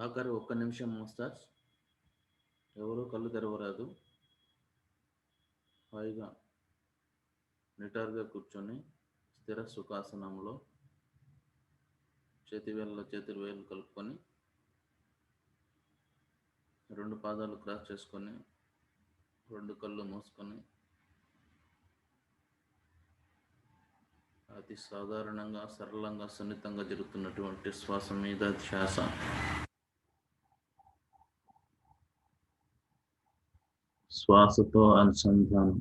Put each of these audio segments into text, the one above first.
ఆఖరి ఒక్క నిమిషం మాస్టర్స్, ఎవరూ కళ్ళు తెరవరాదు. హాయిగా నిటారుగా కూర్చొని స్థిర సుఖాసనంలో చేతివేళ్ళలో చేతులు వేలు కలుపుకొని 2 పాదాలు క్రాస్ చేసుకొని 2 కళ్ళు మూసుకొని అతి సాధారణంగా సరళంగా సున్నితంగా జరుగుతున్నటువంటి శ్వాస మీద ధ్యాస. శ్వాసతో అనుసంధానం.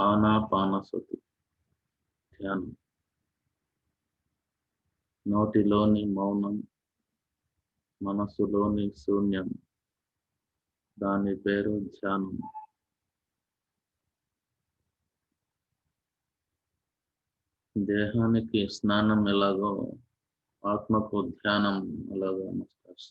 ఆనాపానసతి ధ్యానం. నోటిలోని మౌనం, మనసులోని శూన్యం, దాని పేరు ధ్యానం. దేహానికి స్నానం ఎలాగో ఆత్మకు ధ్యానం ఎలాగో మాస్టర్స్.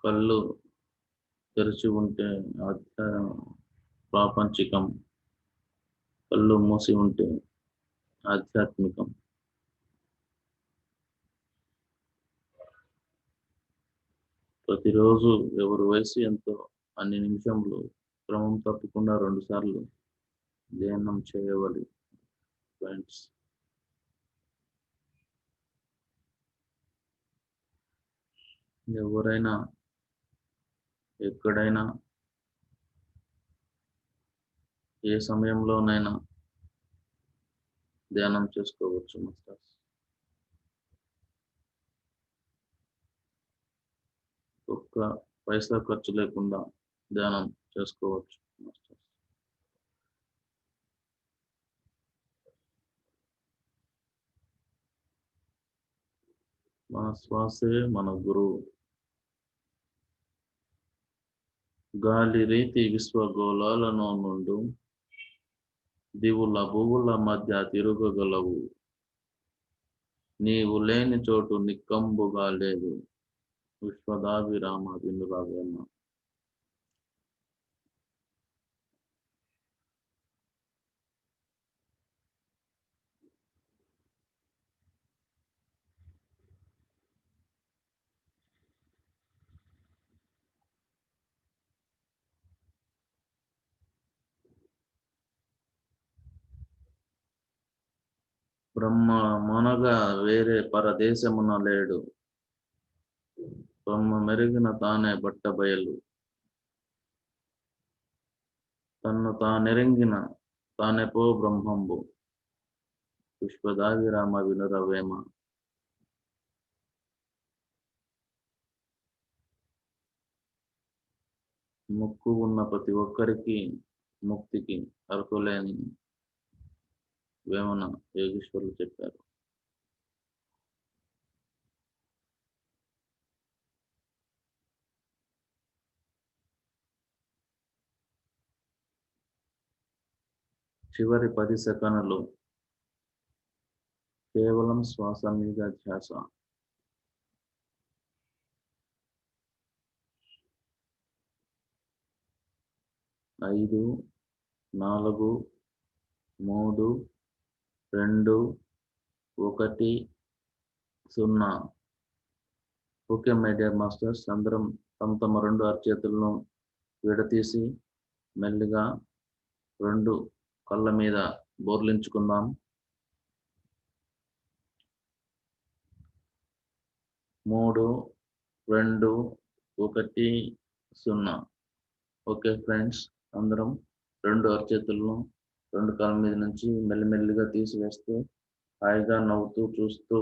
కళ్ళు తెరిచి ఉంటే ప్రాపంచికం, కళ్ళు మూసి ఉంటే ఆధ్యాత్మికం. ప్రతిరోజు ఎవరి వయసు ఎంతో అన్ని నిమిషంలో క్రమం తప్పకుండా 2 సార్లు ధ్యానం చేయవాలి ఫ్రెండ్స్. ఎవరైనా ఎక్కడైనా ఏ సమయంలోనైనా ధ్యానం చేసుకోవచ్చు మాస్టర్స్. ఒక్క పైసా ఖర్చు లేకుండా ధ్యానం చేసుకోవచ్చు మాస్టర్స్. మన శ్వాసే మన గురువు. గాలి రీతి విశ్వగోళాలను నుండు దివుల భువుల మధ్య తిరుగగలవు. నీవు లేని చోటు నిక్కంబుగా లేదు. విశ్వదాభిరామ వినురావేమ. బ్రహ్మ మనగా వేరే పరదేశమున లేడు, బ్రహ్మ మెరిగిన తానే బట్టబయలు, తన్ను తానెరింగిన తానే పో బ్రహ్మంబు, పుష్పదావిరామ వినురవేమ. ముక్కు ఉన్న ప్రతి ఒక్కరికి ముక్తికి అర్హులేని వేమన యోగీశ్వరులు చెప్పారు. చివరి 10 సెకన్లు కేవలం శ్వాస మీద ధ్యాస. 5, 4, 3, 2, 1, 0. ఓకే మై డియర్ మాస్టర్స్, అందరం తమ 2 అరచేతులను విడతీసి మెల్లిగా 2 కళ్ళ మీద బోర్లించుకుందాం. 3, 2, 1, 0. ఓకే ఫ్రెండ్స్, అందరం 2 అరచేతులను 2 కాళ్ళ మీద నుంచి మెల్లిమెల్లిగా తీసివేస్తూ హాయిగా నవ్వుతూ చూస్తూ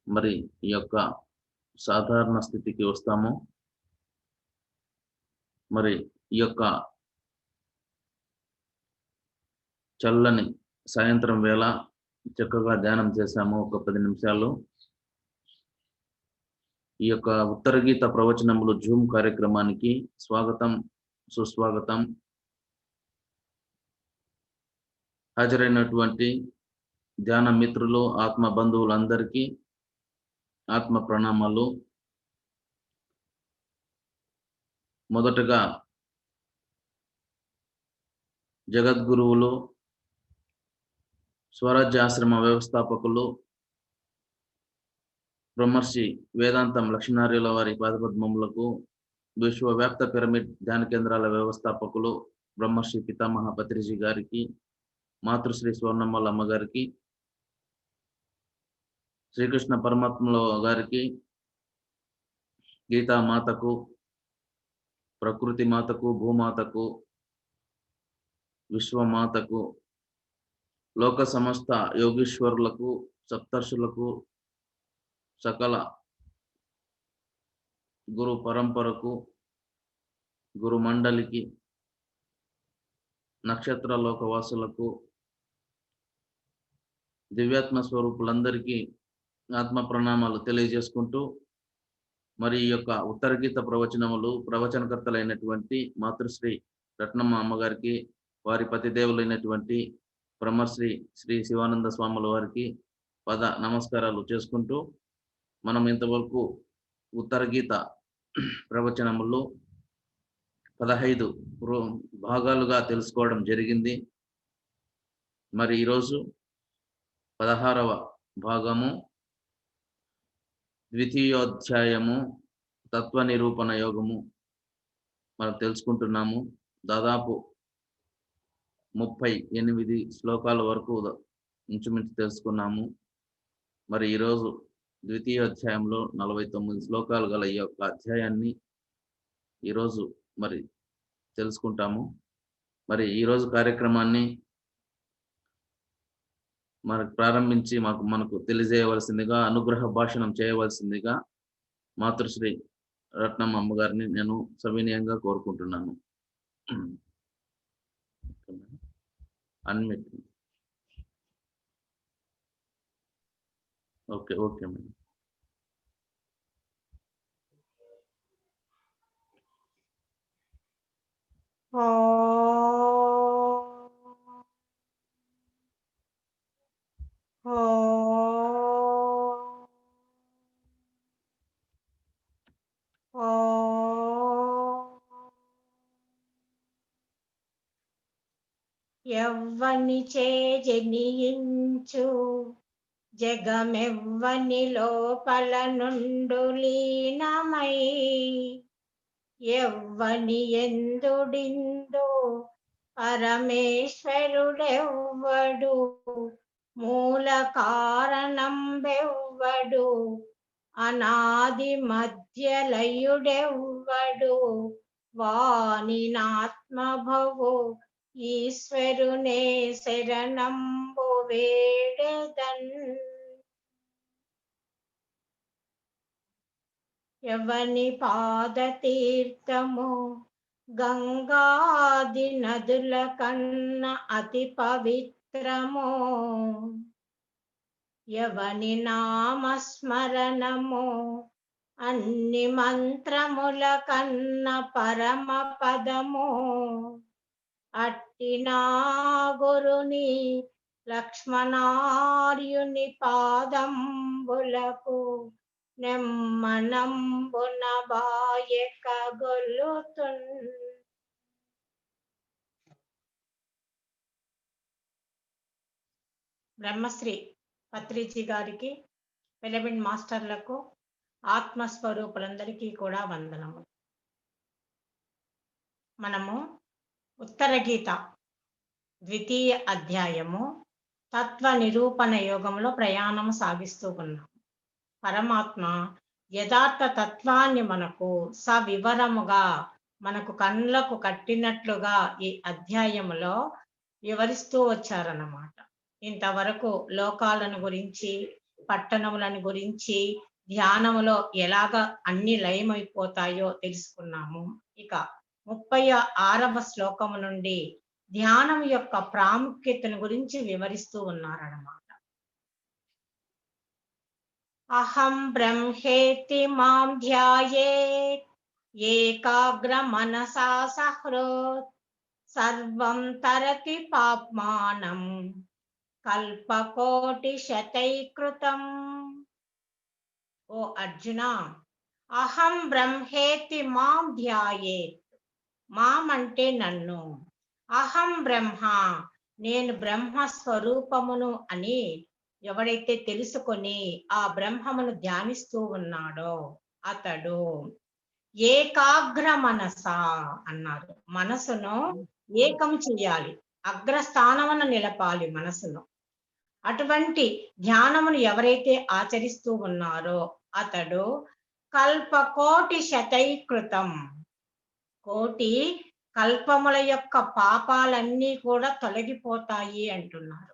మరి ఈ యొక్క సాధారణ స్థితికి వస్తాము. మరి ఈ యొక్క చల్లని సాయంత్రం వేళ చక్కగా ధ్యానం చేశాము ఒక 10 నిమిషాలు. ఈ యొక్క ఉత్తర గీత ప్రవచనములు జూమ్ కార్యక్రమానికి స్వాగతం, సుస్వాగతం. హాజరైనటువంటి ధ్యాన మిత్రులు, ఆత్మ బంధువులందరికీ ఆత్మ ప్రణామాలు. మొదటగా జగద్గురువులు, స్వరాజ్యాశ్రమ వ్యవస్థాపకులు బ్రహ్మర్షి వేదాంతం లక్ష్మీనారాయణ వారి పాదపద్మములకు, విశ్వవ్యాప్త పిరమిడ్ ధ్యాన కేంద్రాల వ్యవస్థాపకులు బ్రహ్మర్షి పితామహ పత్రిజీ గారికి, మాతృశ్రీ స్వర్ణమ్మల అమ్మగారికి, శ్రీకృష్ణ పరమాత్మల గారికి, గీతామాతకు, ప్రకృతి మాతకు, భూమాతకు, విశ్వమాతకు, లోక సమస్త యోగీశ్వరులకు, సప్తర్షులకు, సకల గురు పరంపరకు, గురు మండలికి, నక్షత్ర లోకవాసులకు, దివ్యాత్మ స్వరూపులందరికీ ఆత్మ ప్రణామాలు తెలియజేసుకుంటూ, మరి ఈ యొక్క ఉత్తర గీత ప్రవచనములు ప్రవచనకర్తలైనటువంటి మాతృశ్రీ రత్నమ్మ అమ్మగారికి, వారి పతిదేవులైనటువంటి బ్రహ్మశ్రీ శ్రీ శివానంద స్వాముల వారికి పద నమస్కారాలు చేసుకుంటూ, మనం ఇంతవరకు ఉత్తర గీత ప్రవచనములు 15 భాగాలుగా తెలుసుకోవడం జరిగింది. మరి ఈరోజు 16వ భాగము, ద్వితీయోధ్యాయము, తత్వ నిరూపణ యోగము మనం తెలుసుకుంటున్నాము. దాదాపు 38 శ్లోకాల వరకు ఇంచుమించు తెలుసుకున్నాము. మరి ఈరోజు ద్వితీయోధ్యాయంలో 49 శ్లోకాలు గల ఈ యొక్క అధ్యాయాన్ని ఈరోజు మరి తెలుసుకుంటాము. మరి ఈరోజు కార్యక్రమాన్ని మనకు ప్రారంభించి మనకు తెలియజేయవలసిందిగా, అనుగ్రహ భాషణం చేయవలసిందిగా మాతృశ్రీ రత్నమ్మ అమ్మగారిని నేను సవినయంగా కోరుకుంటున్నాను. అన్మిట్. Okay madam. ఎవ్వని చే జనియించు జగమెవ్వని లోపల నుండు లీనమై, ఎవ్వని ఎందుడిందు పరమేశ్వరుడెవ్వడు మూల కారణం బెవ్వడు అనాది మధ్యలయుడెవ్వడు వానినాత్మభవు ఈశ్వరునే శరణంబు వేడెదన్. ఎవని పాదతీర్థము గంగాది నదుల కన్న అతి పవిత్రము, ఎవని నామస్మరణము అన్ని మంత్రముల కన్న పరమ పదము, అట్టి నా గురుని లక్ష్మణార్యుని పాదంబులకు నెమ్మనంబున బాయక గొల్లుతున్. బ్రహ్మశ్రీ పత్రిజీ గారికి, పిరమిడ్ మాస్టర్లకు, ఆత్మస్వరూపులందరికీ కూడా వందనము. మనము ఉత్తర గీత ద్వితీయ అధ్యాయము తత్వ నిరూపణ యోగంలో ప్రయాణం సాగిస్తూ ఉన్నాం. పరమాత్మ యథార్థ తత్వాన్ని మనకు సవివరముగా, మనకు కళ్ళకు కట్టినట్లుగా ఈ అధ్యాయములో వివరిస్తూ వచ్చారన్నమాట. ఇంతవరకు లోకాలను గురించి, పట్టణములను గురించి, ధ్యానములో ఎలాగ అన్ని లయమైపోతాయో తెలుసుకున్నాము. ఇక 36వ శ్లోకము నుండి ధ్యానం యొక్క ప్రాముఖ్యతను గురించి వివరిస్తూ ఉన్నారన్నమాట. అహం బ్రహ్మేతి మాం ధ్యాయేత్ ఏకాగ్ర మనసా సహృత్ సర్వం తరతి పాప్మానం కల్పకోటి శతైకృతం. ఓ అర్జున, అహం బ్రహ్మేతి మాం ధ్యాయేత్. మాం అంటే నన్ను, అహం బ్రహ్మ, నేను బ్రహ్మ స్వరూపమును అని ఎవడైతే తెలుసుకొని ఆ బ్రహ్మమును ధ్యానిస్తూ ఉన్నాడో అతడు ఏకాగ్ర మనస అన్నారు. మనసును ఏకం చేయాలి, అగ్రస్థానమున నిలపాలి మనసును. అటువంటి ధ్యానమును ఎవరైతే ఆచరిస్తూ ఉన్నారో అతడు కల్పకోటి శతైకృతం, కోటి కల్పముల యొక్క పాపాలన్నీ కూడా తొలగిపోతాయి అంటున్నారు.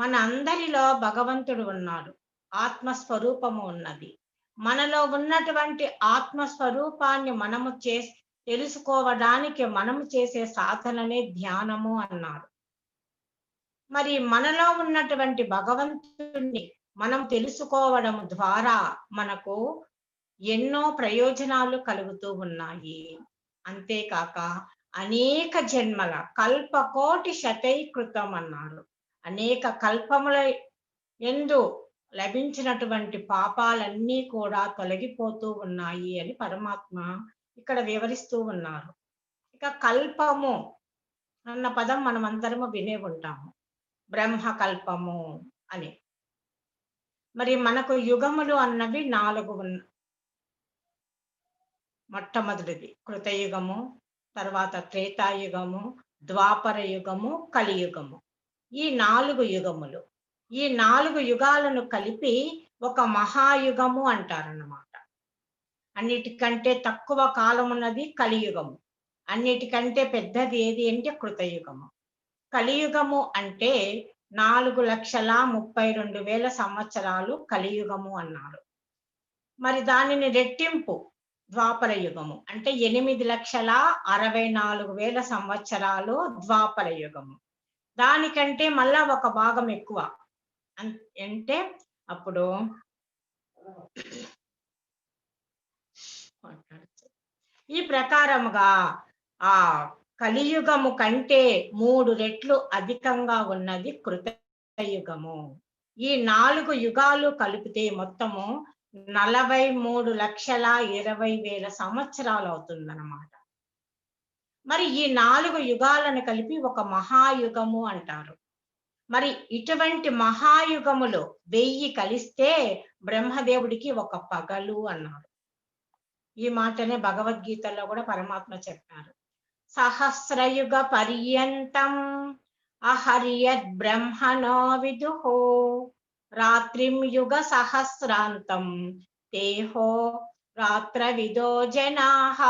మన అందరిలో భగవంతుడు ఉన్నాడు, ఆత్మస్వరూపము ఉన్నది. మనలో ఉన్నటువంటి ఆత్మస్వరూపాన్ని మనము తెలుసుకోవడానికి మనము చేసే సాధననే ధ్యానము అన్నారు. మరి మనలో ఉన్నటువంటి భగవంతుడిని మనం తెలుసుకోవడం ద్వారా మనకు ఎన్నో ప్రయోజనాలు కలుగుతూ ఉన్నాయి. అంతేకాక అనేక జన్మల కల్పకోటి శతైకృతం అన్నారు. అనేక కల్పముల యందు లభించినటువంటి పాపాలన్నీ కూడా తొలగిపోతూ ఉన్నాయి అని పరమాత్మ ఇక్కడ వివరిస్తూ ఉన్నారు. ఇక కల్పము అన్న పదం మనం అందరము వినే ఉంటాము, బ్రహ్మకల్పము అని. మరి మనకు యుగములు అన్నవి 4 ఉన్నాయి. మొట్టమొదటిది కృతయుగము, తర్వాత త్రేతాయుగము, ద్వాపర యుగము, కలియుగము. ఈ 4 యుగములు, ఈ 4 యుగాలను కలిపి ఒక మహాయుగము అంటారన్నమాట. అన్నిటికంటే తక్కువ కాలం ఉన్నది కలియుగము, అన్నిటికంటే పెద్దది ఏది అంటే కృతయుగము. కలియుగము అంటే 4,32,000 సంవత్సరాలు కలియుగము అన్నారు. మరి దానిని రెట్టింపు ద్వాపర యుగము అంటే 8,64,000 సంవత్సరాలు ద్వాపర యుగము. దానికంటే మళ్ళా ఒక భాగం ఎక్కువ. అంటే అప్పుడు ఈ ప్రకారముగా ఆ కలియుగము కంటే 3 రెట్లు అధికంగా ఉన్నది కృతయుగము. ఈ 4 యుగాలు కలిపితే మొత్తము 43,20,000 సంవత్సరాలు అవుతుందన్నమాట. మరి ఈ 4 యుగాలను కలిపి ఒక మహాయుగము అంటారు. మరి ఇటువంటి మహాయుగములు 1000 కలిస్తే బ్రహ్మదేవుడికి ఒక పగలు అన్నారు. ఈ మాటనే భగవద్గీతలో కూడా పరమాత్మ చెప్పారు. సహస్రయుగ పర్యంతం అహర్యద్ బ్రహ్మణో విదుః రాత్రిం యుగ సహస్రాంతం తేహో రాత్రవిదో జనాః.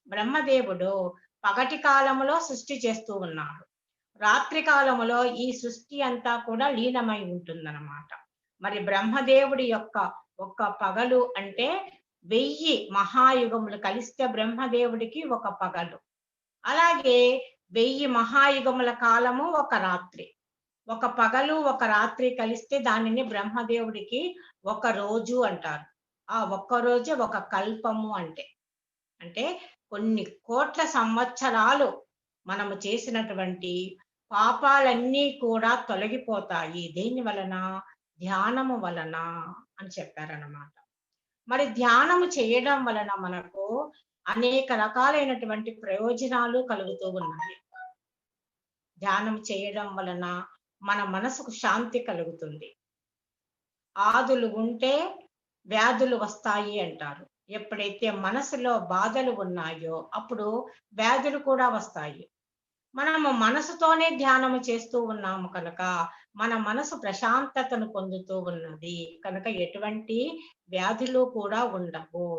బ్రహ్మదేవుడు పగటి కాలములో సృష్టి చేస్తూ ఉన్నాడు, రాత్రి కాలములో ఈ సృష్టి అంతా కూడా లీనమై ఉంటుందన్నమాట. మరి బ్రహ్మదేవుడి యొక్క ఒక పగలు అంటే 1000 మహాయుగములు కలిస్తే బ్రహ్మదేవుడికి ఒక పగలు. అలాగే 1000 మహాయుగముల కాలము ఒక రాత్రి. ఒక పగలు ఒక రాత్రి కలిస్తే దానిని బ్రహ్మదేవుడికి ఒక రోజు అంటారు. ఆ ఒక్క రోజే ఒక కల్పము అంటే కొన్ని కోట్ల సంవత్సరాలు మనము చేసినటువంటి పాపాలన్నీ కూడా తొలగిపోతాయి. దేని వలన? ధ్యానము వలన అని చెప్పారన్నమాట. మరి ధ్యానము చేయడం వలన మనకు అనేక రకాలైనటువంటి ప్రయోజనాలు కలుగుతూ ఉన్నాయి. ధ్యానం చేయడం వలన మన మనసుకు శాంతి కలుగుతుంది. ఆదులు ఉంటే వ్యాధులు వస్తాయి అంటారు. ఎప్పుడైతే మనసులో బాధలు ఉన్నాయో అప్పుడు వ్యాధులు కూడా వస్తాయి. మనము మనసుతోనే ధ్యానము చేస్తూ ఉన్నాము కనుక మన మనసు ప్రశాంతతను పొందుతూ ఉన్నది కనుక ఎటువంటి వ్యాధులు కూడా ఉండవు.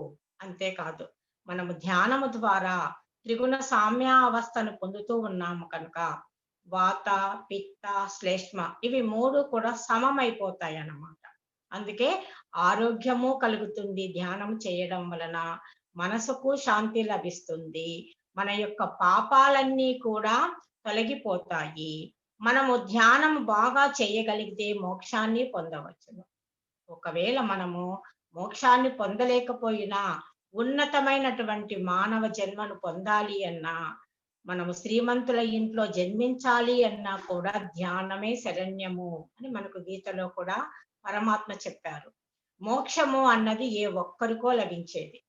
అంతేకాదు మనము ధ్యానము ద్వారా త్రిగుణ సామ్యావస్థను పొందుతూ ఉన్నాము కనుక వాత, పిత్త, శ్లేష్మ ఇవి 3 కూడా సమమైపోతాయి అన్నమాట. అందుకే ఆరోగ్యము కలుగుతుంది. ధ్యానం చేయడం వలన మనసుకు శాంతి లభిస్తుంది. మన యొక్క పాపాలన్నీ కూడా తొలగిపోతాయి. మనము ధ్యానం బాగా చేయగలిగితే మోక్షాన్ని పొందవచ్చును. ఒకవేళ మనము మోక్షాన్ని పొందలేకపోయినా ఉన్నతమైనటువంటి మానవ జన్మను పొందాలి అన్నా, మనము శ్రీమంతుల ఇంట్లో జన్మించాలి అన్నా కూడా ధ్యానమే శరణ్యము అని మనకు గీతలో కూడా పరమాత్మ చెప్పారు. మోక్షము అన్నది ఏ ఒక్కరికో లభించేది.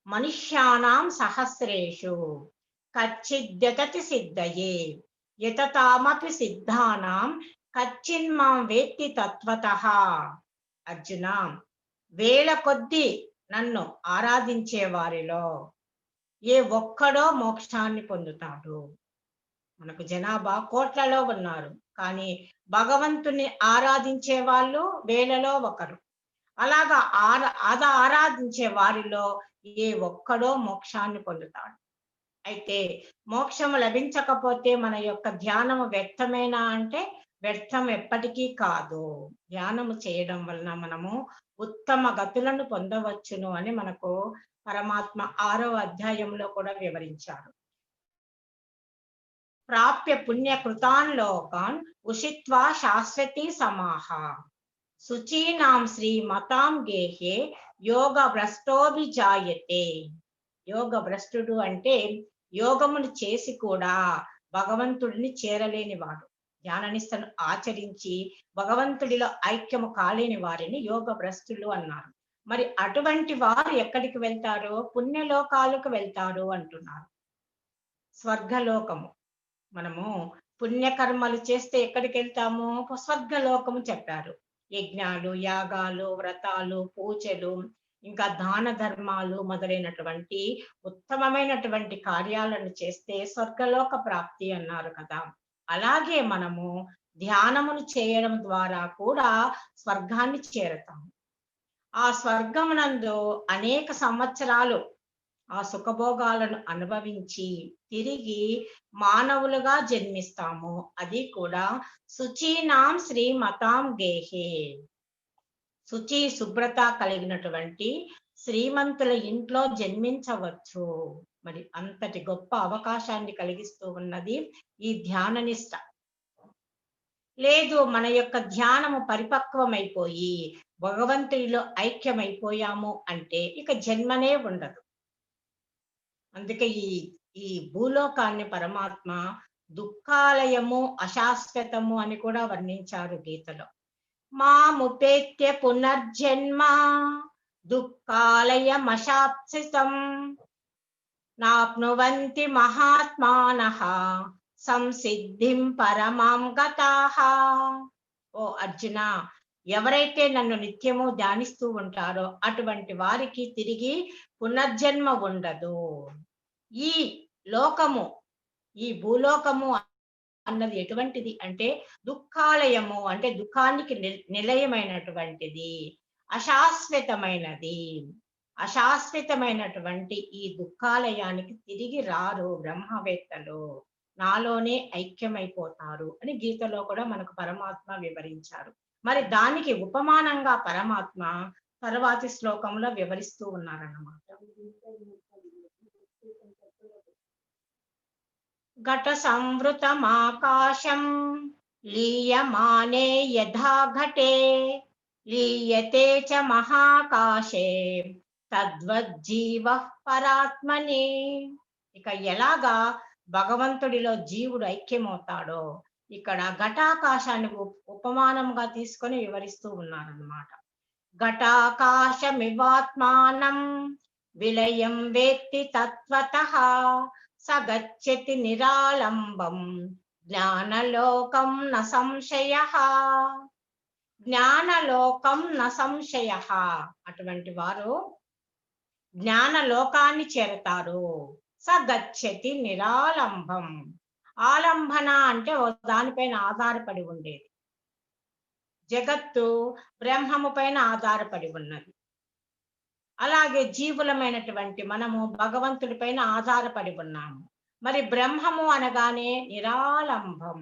మనుష్యానాం సహస్రేషు కచ్చిద్యతతి సిద్ధయే యతతామపి సిద్ధానాం కచ్చిన్మాం వేత్తి తత్వతః. అర్జున, వేల కొద్దీ నన్ను ఆరాధించే వారిలో ఏ ఒక్కడో మోక్షాన్ని పొందుతాడు. మనకు జనాభా కోట్లలో ఉన్నారు, కానీ భగవంతుని ఆరాధించే వాళ్ళు వేలలో ఒకరు. అలాగా ఆరాధించే వారిలో ఏ ఒక్కడో మోక్షాన్ని పొందుతాడు. అయితే మోక్షము లభించకపోతే మన యొక్క ధ్యానము వ్యర్థమేనా అంటే వ్యర్థం ఎప్పటికీ కాదు. ధ్యానము చేయడం వలన మనము ఉత్తమ గతులను పొందవచ్చును అని మనకు పరమాత్మ 6వ అధ్యాయంలో కూడా వివరించారు. ప్రాప్య పుణ్యకృతాన్ లోకాన్ ఉషిత్వా శాశ్వతీ సమాహ శుచీనాం శ్రీమతాం గేహే యోగ భ్రష్టోభిజాయతే. యోగ భ్రష్టుడు అంటే యోగమును చేసి కూడా భగవంతుడిని చేరలేని వాడు. ధ్యాననిష్టను ఆచరించి భగవంతుడిలో ఐక్యము కాలేని వారిని యోగ భ్రష్టులు అన్నారు. మరి అటువంటి వారు ఎక్కడికి వెళ్తారో పుణ్యలోకాలకు వెళ్తారు అంటున్నారు. స్వర్గలోకము, మనము పుణ్యకర్మలు చేస్తే ఎక్కడికి వెళ్తాము? స్వర్గలోకము చెప్పారు. యజ్ఞాలు, యాగాలు, వ్రతాలు, పూజలు, ఇంకా దాన ధర్మాలు మొదలైనటువంటి ఉత్తమమైనటువంటి కార్యాలను చేస్తే స్వర్గలోక ప్రాప్తి అన్నారు కదా. అలాగే మనము ధ్యానమును చేయడం ద్వారా కూడా స్వర్గాన్ని చేరతాము. ఆ స్వర్గమునందు అనేక సంవత్సరాలు ఆ సుఖభోగాలను అనుభవించి తిరిగి మానవులుగా జన్మిస్తాము. అది కూడా శుచీనాం శ్రీమతాం గేహే. శుచి, శుభ్రత కలిగినటువంటి శ్రీమంతుల ఇంట్లో జన్మించవచ్చు. మరి అంతటి గొప్ప అవకాశాన్ని కలిగిస్తూ ఉన్నది ఈ ధ్యాన నిష్ట. లేదు మన యొక్క ధ్యానము పరిపక్వమైపోయి భగవంతుడిలో ఐక్యమైపోయాము అంటే ఇక జన్మనే ఉండదు. అందుకే ఈ భూలోకాన్ని పరమాత్మ దుఃఖాలయము, అశాశ్వతము అని కూడా వర్ణించారు గీతలో. మాముపేత్య పునర్జన్మ దుఃఖాలయమశాశ్వతం నాప్నువంతి మహాత్మానః సంసిద్ధిం పరమాం గతాః. ఓ అర్జున, ఎవరైతే నన్ను నిత్యము ధ్యానిస్తూ ఉంటారో అటువంటి వారికి తిరిగి పునర్జన్మ ఉండదు. ఈ లోకము, ఈ భూలోకము అన్నది ఎటువంటిది అంటే దుఃఖాలయము, అంటే దుఃఖానికి నిలయమైనటువంటిది, అశాశ్వతమైనది. అశాశ్వతమైనటువంటి ఈ దుఃఖాలయానికి తిరిగి రారు బ్రహ్మవేత్తలు, నాలోనే ఐక్యమైపోతారు అని గీతలో కూడా మనకు పరమాత్మ వివరించారు. మరి దానికి ఉపమానంగా పరమాత్మ తర్వాతి శ్లోకంలో వివరిస్తూ ఉన్నారన్నమాట. ఘట సంవృతమాకాశం లీయమానే యథా ఘటే లీయతే చ మహాకాశే తద్వజ్జీవ పరాత్మనే. ఇక ఎలాగా భగవంతుడిలో జీవుడు ఐక్యమవుతాడో ఇక్కడ ఘటాకాశాన్ని ఉపమానంగా తీసుకొని వివరిస్తూ ఉన్నారన్నమాట. ఘటాకాశమివాత్మానం విలయం వేత్తి తత్వతః స గచ్చతి నిరాలంబం జ్ఞానలోకం న సంశయః. జ్ఞానలోకం న సంశయః, అటువంటి వారు జ్ఞానలోకాన్ని చేరతారు. స గచ్చతి నిరాలంబం, ఆలంబన అంటే దానిపైన ఆధారపడి ఉండేది. జగత్తు బ్రహ్మము పైన ఆధారపడి ఉన్నది. అలాగే జీవులమైనటువంటి మనము భగవంతుడి పైన ఆధారపడి ఉన్నాము. మరి బ్రహ్మము అనగానే నిరాలంబం,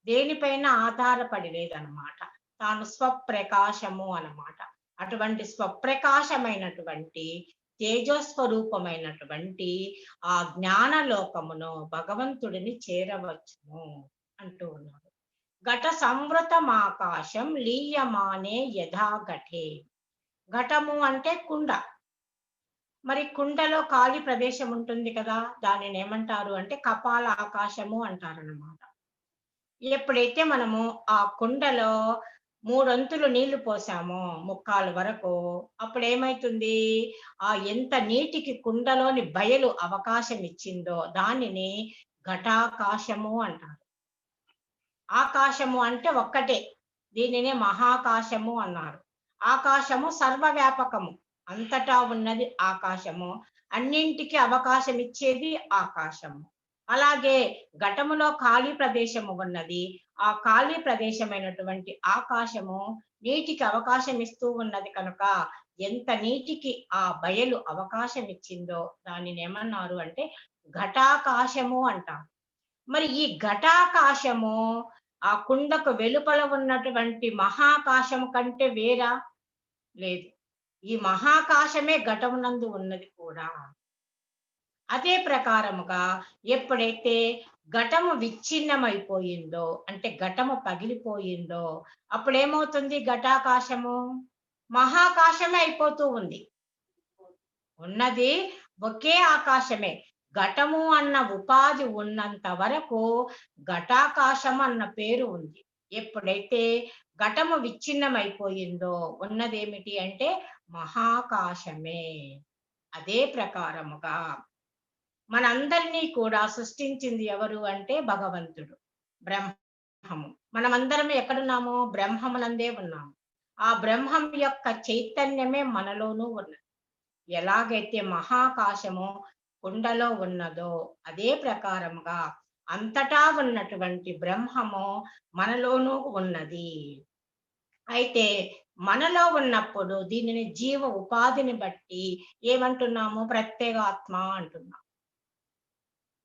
దేనిపైన ఆధారపడి లేదన్నమాట. తాను స్వప్రకాశము అన్నమాట. అటువంటి స్వప్రకాశమైనటువంటి తేజస్వరూపమైనటువంటి ఆ జ్ఞానలోకమును భగవంతుడిని చేరవచ్చును అంటూ ఉన్నారు. ఘట సంవృతమాకాశం లీయమానే యథా ఘటే. ఘటము అంటే కుండ. మరి కుండలో ఖాళీ ప్రదేశం ఉంటుంది కదా, దానిని ఏమంటారు అంటే కపాల ఆకాశము అంటారన్నమాట. ఎప్పుడైతే మనము ఆ కుండలో 3 అంతులు నీళ్లు పోసామో ముక్కాలు వరకు, అప్పుడు ఏమైతుంది, ఆ ఎంత నీటికి కుండలోని బయలు అవకాశం ఇచ్చిందో దానిని ఘటాకాశము అంటారు. ఆకాశము అంటే ఒక్కటే, దీనినే మహాకాశము అన్నారు. ఆకాశము సర్వవ్యాపకము, అంతటా ఉన్నది ఆకాశము, అన్నింటికి అవకాశం ఇచ్చేది ఆకాశము. అలాగే ఘటములో ఖాళీ ప్రదేశము ఉన్నది, ఆ ఖాళీ ప్రదేశమైనటువంటి ఆకాశము నీటికి అవకాశం ఇస్తూ ఉన్నది కనుక ఎంత నీటికి ఆ బయలు అవకాశం ఇచ్చిందో దానిని ఏమన్నారు అంటే ఘటాకాశము అంటారు. మరి ఈ ఘటాకాశము ఆ కుండకు వెలుపల ఉన్నటువంటి మహాకాశము కంటే వేరా? లేదు. ఈ మహాకాశమే ఘటమునందు ఉన్నది కూడా. అదే ప్రకారముగా ఎప్పుడైతే ఘటము విచ్ఛిన్నమైపోయిందో, అంటే ఘటము పగిలిపోయిందో, అప్పుడేమవుతుంది, ఘటాకాశము మహాకాశమే అయిపోతూ ఉంది. ఉన్నది ఒకే ఆకాశమే. ఘటము అన్న ఉపాధి ఉన్నంత వరకు ఘటాకాశం అన్న పేరు ఉంది. ఎప్పుడైతే ఘటము విచ్ఛిన్నమైపోయిందో ఉన్నదేమిటి అంటే మహాకాశమే. అదే ప్రకారముగా మనందరినీ కూడా సృష్టించింది ఎవరు అంటే భగవంతుడు, బ్రహ్మము. మనమందరం ఎక్కడున్నాము? బ్రహ్మమునందే ఉన్నాము. ఆ బ్రహ్మం యొక్క చైతన్యమే మనలోనూ ఉన్నది. ఎలాగైతే మహాకాశము కుండలో ఉన్నదో అదే ప్రకారముగా అంతటా ఉన్నటువంటి బ్రహ్మము మనలోనూ ఉన్నది. అయితే మనలో ఉన్నప్పుడు దీనిని జీవ ఉపాధిని బట్టి ఏమంటున్నాము? ప్రత్యేగాత్మ అంటున్నాం.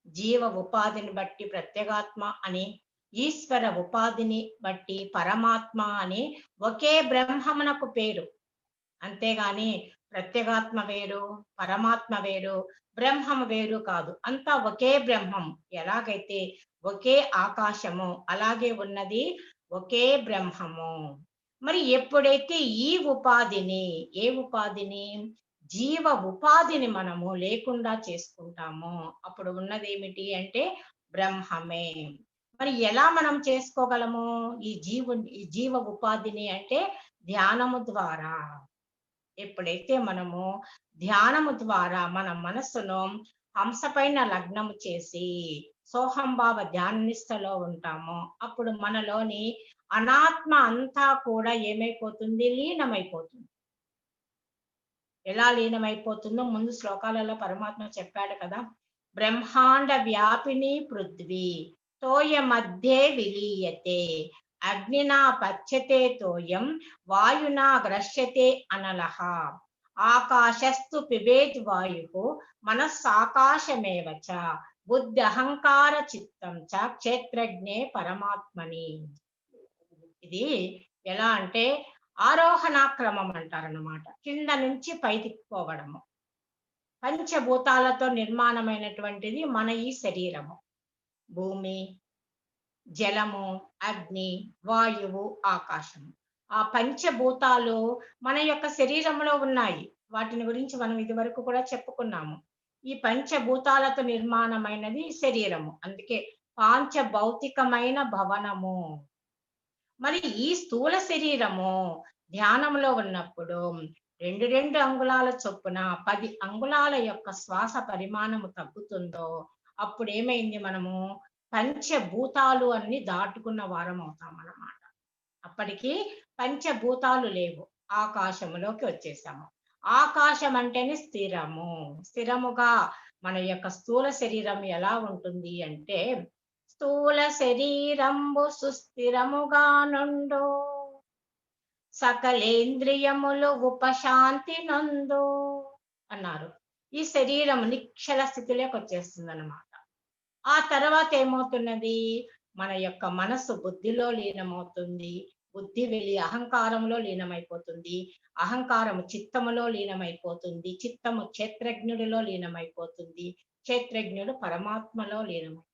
జీవ ఉపాధిని బట్టి ప్రత్యేగాత్మ అని, ఈశ్వర ఉపాధిని బట్టి పరమాత్మ అని ఒకే బ్రహ్మమునకు పేరు. అంతేగాని ప్రత్యేగాత్మ వేరు, పరమాత్మ వేరు, బ్రహ్మము వేరు కాదు. అంతా ఒకే బ్రహ్మం. ఎలాగైతే ఒకే ఆకాశము అలాగే ఉన్నది ఒకే బ్రహ్మము. మరి ఎప్పుడైతే ఈ ఉపాధిని, ఏ ఉపాధిని, జీవ ఉపాధిని మనము లేకుండా చేసుకుంటామో అప్పుడు ఉన్నదేమిటి అంటే బ్రహ్మమే. మరి ఎలా మనం చేసుకోగలము ఈ జీవ ఉపాధిని అంటే ధ్యానము ద్వారా. ఎప్పుడైతే మనము ధ్యానము ద్వారా మన మనస్సును హంస పైన లగ్నము చేసి సోహంభావ ధ్యాననిష్టలో ఉంటామో అప్పుడు మనలోని అనాత్మ అంతా కూడా ఏమైపోతుంది? లీనమైపోతుంది. ఎలా లీనమైపోతుందో ముందు శ్లోకాలలో పరమాత్మ చెప్పాడు కదా. బ్రహ్మాండ వ్యాపిని పృథ్వీ తోయ మధ్యే విలీయతే అగ్నినా పచ్యతే తోయం వాయునా గ్రశ్యతే అనలః ఆకాశస్తు పిబేత్ వాయు మనస్సాకాశమేవ చ బుద్ధి అహంకార చిత్తం చ క్షేత్రజ్ఞే పరమాత్మని. ఇది ఎలా అంటే ఆరోహణాక్రమం అంటారన్నమాట. కింద నుంచి పైకి పోవడము. పంచభూతాలతో నిర్మాణమైనటువంటిది మన ఈ శరీరము. భూమి, జలము, అగ్ని, వాయువు, ఆకాశము. ఆ పంచభూతాలు మన యొక్క శరీరంలో ఉన్నాయి. వాటిని గురించి మనం ఇదివరకు కూడా చెప్పుకున్నాము. ఈ పంచభూతాలతో నిర్మాణమైనది శరీరము. అందుకే పాంచభౌతికమైన భవనము. మరి ఈ స్థూల శరీరము ధ్యానంలో ఉన్నప్పుడు 2 అంగుళాల చొప్పున 10 అంగుళాల యొక్క శ్వాస పరిమాణము తగ్గుతుందో అప్పుడు ఏమైంది, మనము పంచభూతాలు అన్ని దాటుకున్న వారం అవుతాం అన్నమాట. అప్పటికి పంచభూతాలు లేవు, ఆకాశములోకి వచ్చేసాము. ఆకాశం అంటేనే స్థిరము. స్థిరముగా మన యొక్క స్థూల శరీరం ఎలా ఉంటుంది అంటే, స్థూల శరీరంబు సుస్థిరముగా నుండు సకలేంద్రియములు ఉపశాంతి నందు అన్నారు. ఈ శరీరం నిశ్చల స్థితిలోకి వచ్చేస్తుంది అన్నమాట. ఆ తర్వాత ఏమవుతున్నది, మన యొక్క మనస్సు బుద్ధిలో లీనమవుతుంది. బుద్ధి వెళ్ళి అహంకారంలో లీనమైపోతుంది. అహంకారము చిత్తములో లీనమైపోతుంది. చిత్తము క్షేత్రజ్ఞుడిలో లీనమైపోతుంది. క్షేత్రజ్ఞుడు పరమాత్మలో లీనమైపోతుంది.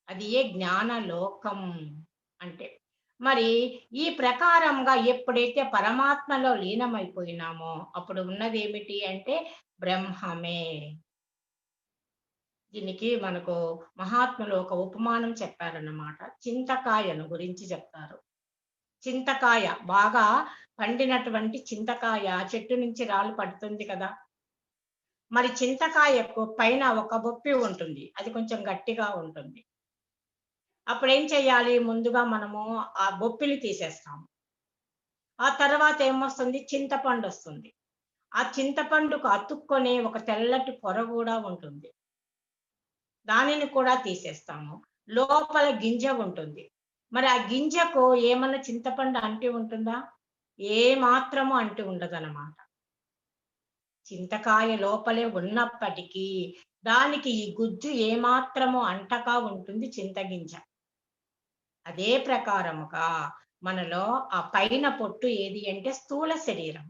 అది ఏ జ్ఞాన లోకం అంటే. మరి ఈ ప్రకారంగా ఎప్పుడైతే పరమాత్మలో లీనమైపోయినామో అప్పుడు ఉన్నది ఏమిటి అంటే బ్రహ్మమే. దీనికి మనకు మహాత్ములు ఒక ఉపమానం చెప్పారన్నమాట. చింతకాయను గురించి చెప్తారు. చింతకాయ బాగా పండినటువంటి చింతకాయ చెట్టు నుంచి రాళ్ళు పడుతుంది కదా. మరి చింతకాయకు పైన ఒక బొప్పి ఉంటుంది, అది కొంచెం గట్టిగా ఉంటుంది. అప్పుడు ఏం చెయ్యాలి, ముందుగా మనము ఆ బొప్పిని తీసేస్తాము. ఆ తర్వాత ఏమొస్తుంది, చింతపండు వస్తుంది. ఆ చింతపండుకు అతుక్కొనే ఒక తెల్లటి పొర కూడా ఉంటుంది, దానిని కూడా తీసేస్తాము. లోపల గింజ ఉంటుంది. మరి ఆ గింజకు ఏమన్నా చింతపండు అంటి ఉంటుందా? ఏ మాత్రము అంటి ఉండదన్నమాట. చింతకాయ లోపలే ఉన్నప్పటికీ దానికి ఈ గుజ్జు ఏమాత్రము అంటకా ఉంటుంది చింతగింజ. అదే ప్రకారముగా మనలో ఆ పైన పొట్టు ఏది అంటే స్థూల శరీరం.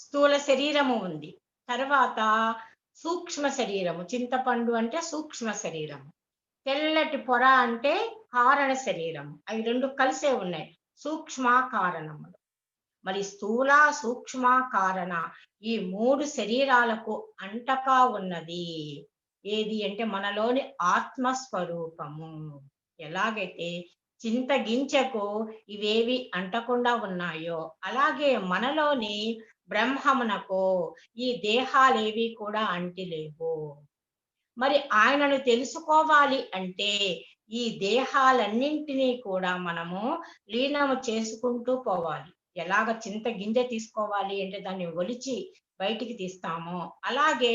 స్థూల శరీరము ఉంది. తర్వాత సూక్ష్మ శరీరము, చింతపండు అంటే సూక్ష్మ శరీరము. తెల్లటి పొర అంటే కారణ శరీరము. అవి రెండు కలిసే ఉన్నాయి, సూక్ష్మ కారణములు. మరి స్థూల సూక్ష్మ కారణ ఈ 3 శరీరాలకు అంటకా ఉన్నది ఏది అంటే మనలోని ఆత్మస్వరూపము. ఎలాగైతే చింతగింజకు ఇవేవి అంటకుండా ఉన్నాయో అలాగే మనలోని బ్రహ్మమునకు ఈ దేహాలేవి కూడా అంటిలేవు. మరి ఆయనను తెలుసుకోవాలి అంటే ఈ దేహాలన్నింటినీ కూడా మనము లీనము చేసుకుంటూ పోవాలి. ఎలాగ చింత గింజ తీసుకోవాలి అంటే దాన్ని ఒలిచి బయటికి తీస్తామో అలాగే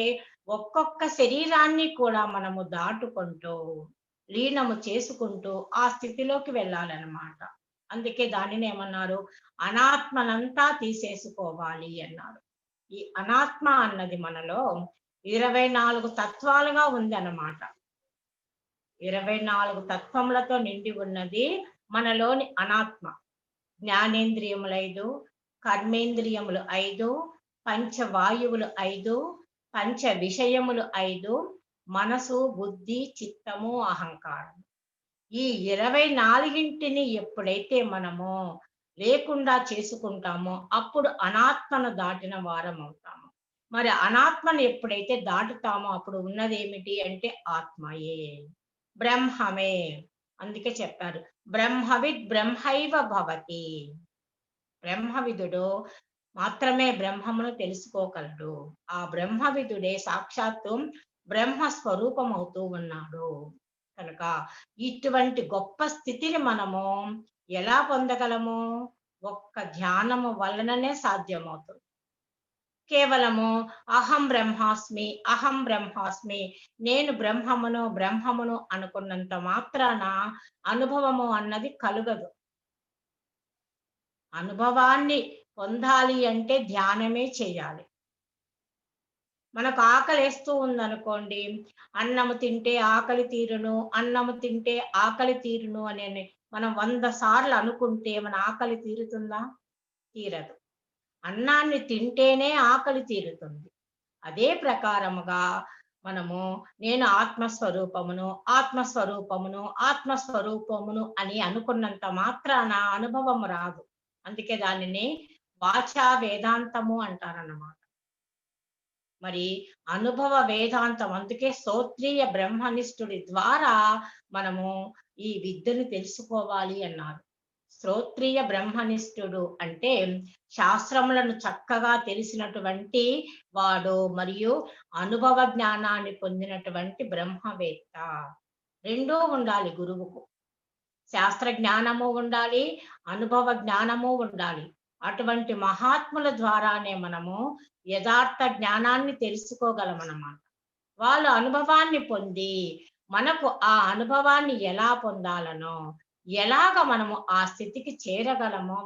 ఒక్కొక్క శరీరాన్ని కూడా మనము దాటుకుంటూ లీనము చేసుకుంటూ ఆ స్థితిలోకి వెళ్ళాలన్నమాట. అందుకే దానిని ఏమన్నారు, అనాత్మనంతా తీసేసుకోవాలి అన్నారు. ఈ అనాత్మ అన్నది మనలో 24 తత్వాలుగా ఉంది అన్నమాట. 24 తత్వములతో నిండి ఉన్నది మనలోని అనాత్మ. జ్ఞానేంద్రియములు 5, కర్మేంద్రియములు 5, పంచవాయువులు 5, పంచ విషయములు 5, మనసు, బుద్ధి, చిత్తము, అహంకారం. ఈ 24ంటిని ఎప్పుడైతే మనము లేకుండా చేసుకుంటామో అప్పుడు అనాత్మను దాటిన వారం అవుతాము. మరి అనాత్మను ఎప్పుడైతే దాటుతామో అప్పుడు ఉన్నది ఏమిటి అంటే ఆత్మయే, బ్రహ్మమే. అందుకే చెప్పారు బ్రహ్మవిద్ బ్రహ్మైవ భవతి. బ్రహ్మవిదుడు మాత్రమే బ్రహ్మమును తెలుసుకోగలడు. ఆ బ్రహ్మవిదుడే సాక్షాత్తు బ్రహ్మ స్వరూపం అవుతూ ఉన్నాడు. కనుక ఇటువంటి గొప్ప స్థితిని మనము ఎలా పొందగలము? ఒక్క ధ్యానము వలననే సాధ్యమవుతుంది. కేవలము అహం బ్రహ్మాస్మి, అహం బ్రహ్మాస్మి, నేను బ్రహ్మమును బ్రహ్మమును అనుకున్నంత మాత్రాన అనుభవము అన్నది కలుగదు. అనుభవాన్ని పొందాలి అంటే ధ్యానమే చేయాలి. మనకు ఆకలేస్తూ ఉందనుకోండి, అన్నము తింటే ఆకలి తీరును, అన్నము తింటే ఆకలి తీరును అని మనం 100 సార్లు అనుకుంటే మన ఆకలి తీరుతుందా? తీరదు. అన్నాన్ని తింటేనే ఆకలి తీరుతుంది. అదే ప్రకారముగా మనము నేను ఆత్మస్వరూపమును, ఆత్మస్వరూపమును, ఆత్మస్వరూపమును అని అనుకున్నంత మాత్రాన అనుభవం రాదు. అందుకే దానిని వాచా వేదాంతము అంటారన్నమాట. మరి అనుభవ వేదాంతం, అందుకే శ్రోత్రియ బ్రహ్మనిష్ఠుడి ద్వారా మనము ఈ విద్యను తెలుసుకోవాలి అన్నారు. శ్రోత్రియ బ్రహ్మనిష్ఠుడు అంటే శాస్త్రములను చక్కగా తెలిసినటువంటి వాడు మరియు అనుభవ జ్ఞానాన్ని పొందినటువంటి బ్రహ్మవేత్త. రెండూ ఉండాలి గురువుకు. శాస్త్ర జ్ఞానము ఉండాలి, అనుభవ జ్ఞానము ఉండాలి. అటువంటి మహాత్ముల ద్వారానే మనము యథార్థ జ్ఞానాన్ని తెలుసుకోగలమన్నమాట. వాళ్ళు అనుభవాన్ని పొంది మనకు ఆ అనుభవాన్ని ఎలా పొందాలనో, ఎలాగ మనము ఆ స్థితికి చేరగలమో